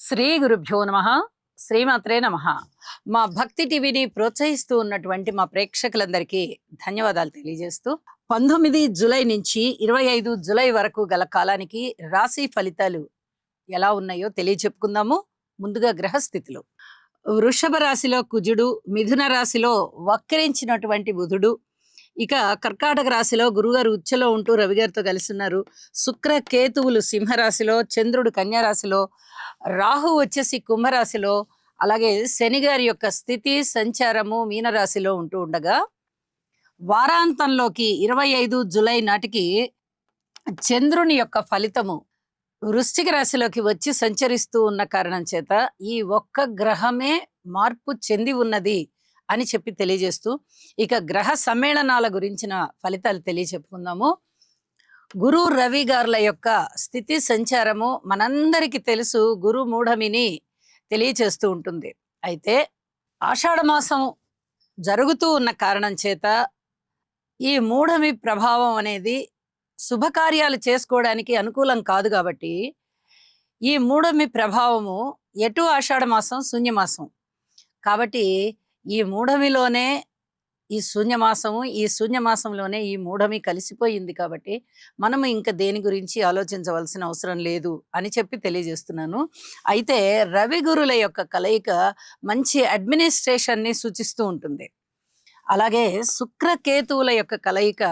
శ్రీ గురుభ్యో నమ. శ్రీమాత్రే నమ. మా భక్తి టీవీని ప్రోత్సహిస్తూ ఉన్నటువంటి మా ప్రేక్షకులందరికీ ధన్యవాదాలు తెలియజేస్తూ 19 జూలై నుంచి 25 జూలై వరకు గల కాలానికి రాశి ఫలితాలు ఎలా ఉన్నాయో తెలియచెప్పుకుందాము. ముందుగా గ్రహస్థితులు. వృషభ రాశిలో కుజుడు, మిథున రాశిలో వక్రించినటువంటి బుధుడు, ఇక కర్కాటక రాశిలో గురుగారు ఉచ్చలో ఉంటూ రవి గారితో కలిసి ఉన్నారు. శుక్ర కేతువులు సింహరాశిలో, చంద్రుడు కన్యా రాశిలో, రాహు వచ్చేసి కుంభరాశిలో, అలాగే శని గారి యొక్క స్థితి సంచారము మీనరాశిలో ఉంటూ ఉండగా వారాంతంలోకి 25 జూలై నాటికి చంద్రుని యొక్క ఫలితము వృశ్చిక రాశిలోకి వచ్చి సంచరిస్తూ ఉన్న కారణం చేత ఈ ఒక్క గ్రహమే మార్పు చెంది ఉన్నది అని చెప్పి తెలియజేస్తూ ఇక గ్రహ సమ్మేళనాల గురించిన ఫలితాలు తెలియచెప్పుకుందాము. గురు రవి గారుల యొక్క స్థితి సంచారము మనందరికీ తెలుసు, గురు మూఢమిని తెలియచేస్తూ ఉంటుంది. అయితే ఆషాఢ మాసం జరుగుతూ ఉన్న కారణం చేత ఈ మూఢమి ప్రభావం అనేది శుభకార్యాలు చేసుకోవడానికి అనుకూలం కాదు. కాబట్టి ఈ మూఢమి ప్రభావము ఎటు ఆషాఢ మాసం శూన్యమాసం కాబట్టి ఈ మూఢమిలోనే ఈ శూన్యమాసము, ఈ శూన్యమాసంలోనే ఈ మూఢమి కలిసిపోయింది. కాబట్టి మనము ఇంకా దేని గురించి ఆలోచించవలసిన అవసరం లేదు అని చెప్పి తెలియజేస్తున్నాను. అయితే రవి గురుల యొక్క కలయిక మంచి అడ్మినిస్ట్రేషన్ని సూచిస్తూ ఉంటుంది. అలాగే శుక్రకేతువుల యొక్క కలయిక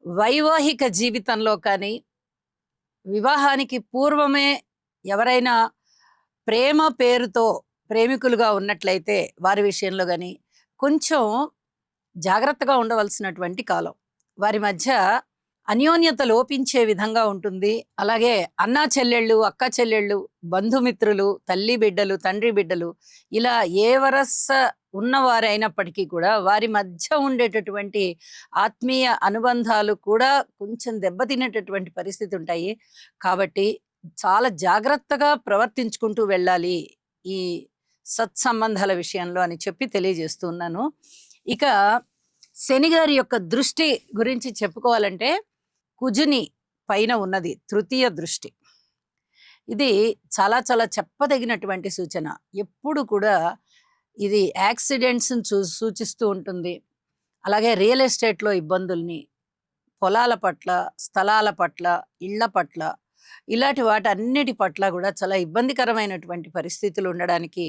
వైవాహిక జీవితంలో కానీ, వివాహానికి పూర్వమే ఎవరైనా ప్రేమ పేరుతో ప్రేమికులుగా ఉన్నట్లయితే వారి విషయంలో కానీ కొంచెం జాగ్రత్తగా ఉండవలసినటువంటి కాలం. వారి మధ్య అన్యోన్యత లోపించే విధంగా ఉంటుంది. అలాగే అన్నా చెల్లెళ్ళు, అక్క చెల్లెళ్ళు, బంధుమిత్రులు, తల్లి బిడ్డలు, తండ్రి బిడ్డలు, ఇలా ఏ వరస ఉన్నవారైనప్పటికీ కూడా వారి మధ్య ఉండేటటువంటి ఆత్మీయ అనుబంధాలు కూడా కొంచెం దెబ్బతినేటటువంటి పరిస్థితి ఉంటాయి. కాబట్టి చాలా జాగ్రత్తగా ప్రవర్తించుకుంటూ వెళ్ళాలి ఈ సత్సంబంధాల విషయంలో అని చెప్పి తెలియజేస్తున్నాను. ఇక శని గారి యొక్క దృష్టి గురించి చెప్పుకోవాలంటే కుజుని పైన ఉన్నది తృతీయ దృష్టి. ఇది చాలా చాలా చెప్పదగినటువంటి సూచన. ఎప్పుడు కూడా ఇది యాక్సిడెంట్స్ని సూచిస్తూ ఉంటుంది. అలాగే రియల్ ఎస్టేట్లో ఇబ్బందుల్ని, పొలాల పట్ల, స్థలాల పట్ల, ఇళ్ల పట్ల, ఇలాంటి వాటన్నిటి పట్ల కూడా చాలా ఇబ్బందికరమైనటువంటి పరిస్థితులు ఉండడానికి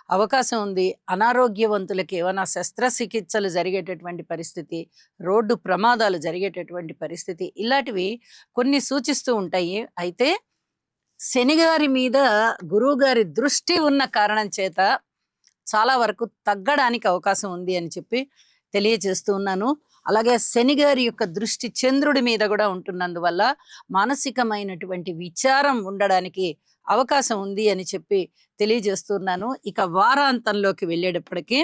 అవకాశం ఉంది. అనారోగ్యవంతులకి ఏమైనా శస్త్రచికిత్సలు జరిగేటటువంటి పరిస్థితి, రోడ్డు ప్రమాదాలు జరిగేటటువంటి పరిస్థితి, ఇలాంటివి కొన్ని సూచిస్తూ ఉంటాయి. అయితే శనిగారి మీద గురువుగారి దృష్టి ఉన్న కారణం చేత చాలా వరకు తగ్గడానికి అవకాశం ఉంది అని చెప్పి తెలియజేస్తూ ఉన్నాను. అలాగే శనిగారి యొక్క దృష్టి చంద్రుడి మీద కూడా ఉంటున్నందువల్ల మానసికమైనటువంటి విచారం ఉండడానికి అవకాశం ఉంది అని చెప్పి తెలియజేస్తున్నాను. ఇక వారాంతంలోకి వెళ్ళేటప్పటికీ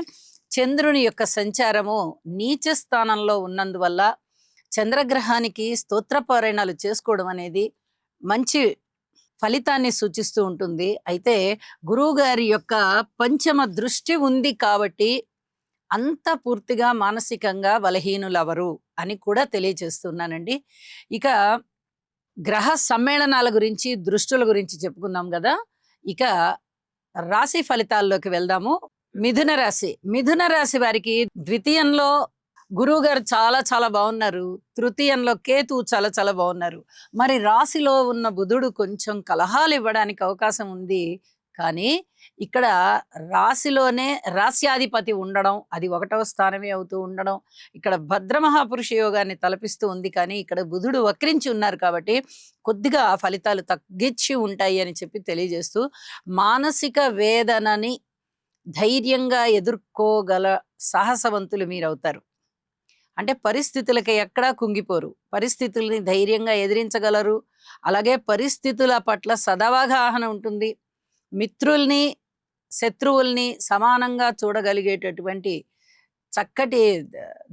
చంద్రుని యొక్క సంచారము నీచ స్థానంలో ఉన్నందువల్ల చంద్రగ్రహానికి స్తోత్రపారాయణాలు చేసుకోవడం అనేది మంచి ఫలితాన్ని సూచిస్తూ ఉంటుంది. అయితే గురువు గారి యొక్క పంచమ దృష్టి ఉంది కాబట్టి అంత పూర్తిగా మానసికంగా బలహీనులవరు అని కూడా తెలియజేస్తున్నానండి. ఇక గ్రహ సమ్మేళనాల గురించి, దృష్టుల గురించి చెప్పుకుందాం కదా. ఇక రాశి ఫలితాల్లోకి వెళ్దాము. మిథున రాశి. మిథున రాశి వారికి ద్వితీయంలో గురువు గారు చాలా చాలా బాగున్నారు, తృతీయంలో కేతు చాలా చాలా బాగున్నారు. మరి రాశిలో ఉన్న బుధుడు కొంచెం కలహాలు ఇవ్వడానికి అవకాశం ఉంది. కానీ ఇక్కడ రాశిలోనే రాశ్యాధిపతి ఉండడం, అది 1వ స్థానమే అవుతూ ఉండడం ఇక్కడ భద్రమహాపురుష యోగాన్ని తలపిస్తూ ఉంది. కానీ ఇక్కడ బుధుడు వక్రించి ఉన్నారు కాబట్టి కొద్దిగా ఫలితాలు తగ్గించి ఉంటాయి అని చెప్పి తెలియజేస్తూ మానసిక వేదనని ధైర్యంగా ఎదుర్కోగల సాహసవంతులు మీరవుతారు. అంటే పరిస్థితులకి ఎక్కడా కుంగిపోరు, పరిస్థితుల్ని ధైర్యంగా ఎదిరించగలరు. అలాగే పరిస్థితుల పట్ల సదవగాహన ఉంటుంది. మిత్రుల్ని, శత్రువుల్ని సమానంగా చూడగలిగేటటువంటి చక్కటి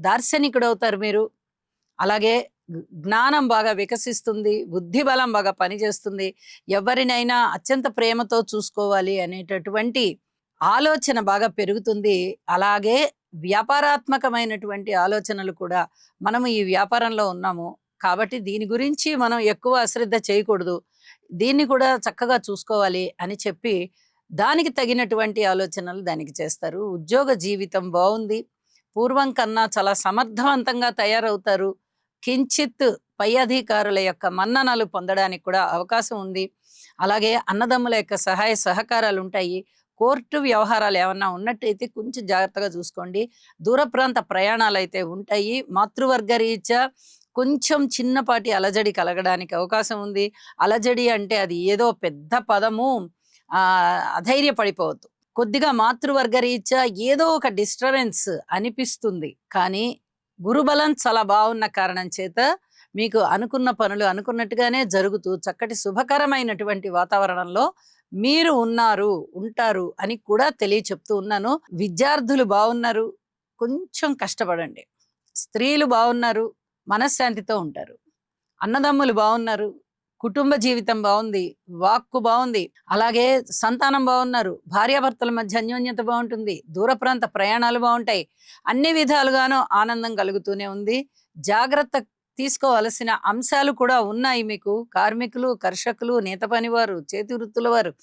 దార్శనికుడు అవుతారు మీరు. అలాగే జ్ఞానం బాగా వికసిస్తుంది, బుద్ధి బలం బాగా పనిచేస్తుంది. ఎవరినైనా అత్యంత ప్రేమతో చూసుకోవాలి అనేటటువంటి ఆలోచన బాగా పెరుగుతుంది. అలాగే వ్యాపారాత్మకమైనటువంటి ఆలోచనలు కూడా, మనము ఈ వ్యాపారంలో ఉన్నాము కాబట్టి దీని గురించి మనం ఎక్కువ అశ్రద్ధ చేయకూడదు. దీన్ని కూడా చక్కగా చూసుకోవాలి అని చెప్పి దానికి తగినటువంటి ఆలోచనలు దానికి చేస్తారు. ఉద్యోగ జీవితం బావుంది. పూర్వం కన్నా చాలా సమర్థవంతంగా తయారవుతారు. కించిత్ పై అధికారుల యొక్క మన్ననలు పొందడానికి కూడా అవకాశం ఉంది. అలాగే అన్నదమ్ముల యొక్క సహాయ సహకారాలుంటాయి. కోర్టు వ్యవహారాలు ఏమన్నా ఉన్నట్టయితే కొంచెం జాగ్రత్తగా చూసుకోండి. దూర ప్రాంత ప్రయాణాలైతే ఉంటాయి. మాతృవర్గ రీత్యా కొంచెం చిన్నపాటి అలజడి కలగడానికి అవకాశం ఉంది. అలజడి అంటే అది ఏదో పెద్ద పదము. అధైర్యపడిపోవద్దు. కొద్దిగా మాతృవర్గ రీత్యా ఏదో ఒక డిస్టర్బెన్స్ అనిపిస్తుంది. కానీ గురుబలం చాలా బాగున్న కారణం చేత మీకు అనుకున్న పనులు అనుకున్నట్టుగానే జరుగుతూ చక్కటి శుభకరమైనటువంటి వాతావరణంలో మీరు ఉంటారు అని కూడా చెప్తూ ఉన్నాను. విద్యార్థులు బాగున్నారు, కొంచెం కష్టపడండి. స్త్రీలు బాగున్నారు, మనశ్శాంతితో ఉంటారు. అన్నదమ్ములు బాగున్నారు, కుటుంబ జీవితం బాగుంది, వాక్కు బాగుంది. అలాగే సంతానం బాగున్నారు, భార్యాభర్తల మధ్య అన్యోన్యత బాగుంటుంది, దూర ప్రాంత ప్రయాణాలు బాగుంటాయి. అన్ని విధాలుగానూ ఆనందం కలుగుతూనే ఉంది. జాగ్రత్త తీసుకోవలసిన అంశాలు కూడా ఉన్నాయి మీకు. కార్మికులు, కర్షకులు, నేత పనివారు, చేతి వృత్తుల వారు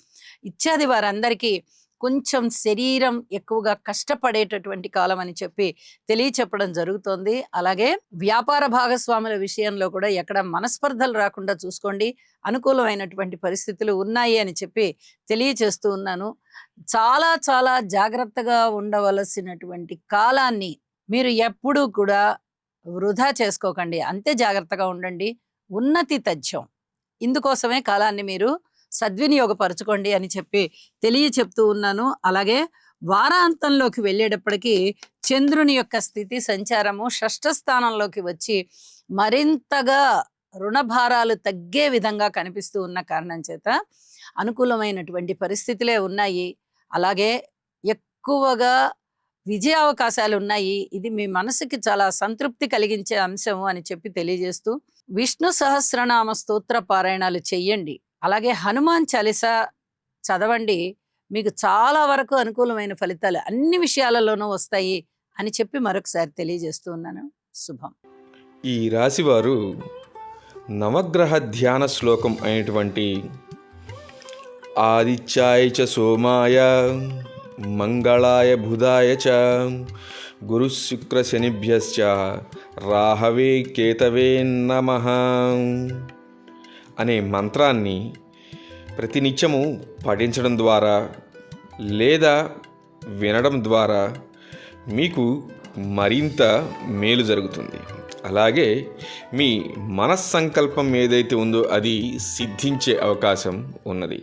ఇత్యాది వారందరికీ కొంచెం శరీరం ఎక్కువగా కష్టపడేటటువంటి కాలం అని చెప్పి తెలియచెప్పడం జరుగుతోంది. అలాగే వ్యాపార భాగస్వాముల విషయంలో కూడా ఎక్కడ మనస్పర్ధలు రాకుండా చూసుకోండి. అనుకూలమైనటువంటి పరిస్థితులు ఉన్నాయి అని చెప్పి తెలియచేస్తూ ఉన్నాను. చాలా చాలా జాగ్రత్తగా ఉండవలసినటువంటి కాలాన్ని మీరు ఎప్పుడూ కూడా వృధా చేసుకోకండి. అంతే జాగ్రత్తగా ఉండండి. ఉన్నతి తథ్యం. ఇందుకోసమే కాలాన్ని మీరు సద్వినియోగపరచుకోండి అని చెప్పి చెప్తూ ఉన్నాను. అలాగే వారాంతంలోకి వెళ్ళేటప్పటికీ చంద్రుని యొక్క స్థితి సంచారము షష్ఠ స్థానంలోకి వచ్చి మరింతగా రుణభారాలు తగ్గే విధంగా కనిపిస్తూ ఉన్న కారణం చేత అనుకూలమైనటువంటి పరిస్థితులే ఉన్నాయి. అలాగే ఎక్కువగా విజయ అవకాశాలు ఉన్నాయి. ఇది మీ మనసుకి చాలా సంతృప్తి కలిగించే అంశము అని చెప్పి తెలియజేస్తూ, విష్ణు సహస్రనామ స్తోత్ర పారాయణాలు చెయ్యండి. అలాగే హనుమాన్ చాలీసా చదవండి. మీకు చాలా వరకు అనుకూలమైన ఫలితాలు అన్ని విషయాలలోనూ వస్తాయి అని చెప్పి మరొకసారి తెలియజేస్తూ ఉన్నాను. శుభం. ఈ రాశివారు నవగ్రహ ధ్యాన శ్లోకం అయినటువంటి ఆదిత్యాయ చ సోమాయ మంగళాయ బుధాయ చ గురు శుక్ర శనిభ్యశ్చ రాహవే కేతవే నమః అనే మంత్రాన్ని ప్రతినిత్యము పఠించడం ద్వారా లేదా వినడం ద్వారా మీకు మరింత మేలు జరుగుతుంది. అలాగే మీ మనస్సంకల్పం ఏదైతే ఉందో అది సిద్ధించే అవకాశం ఉన్నది.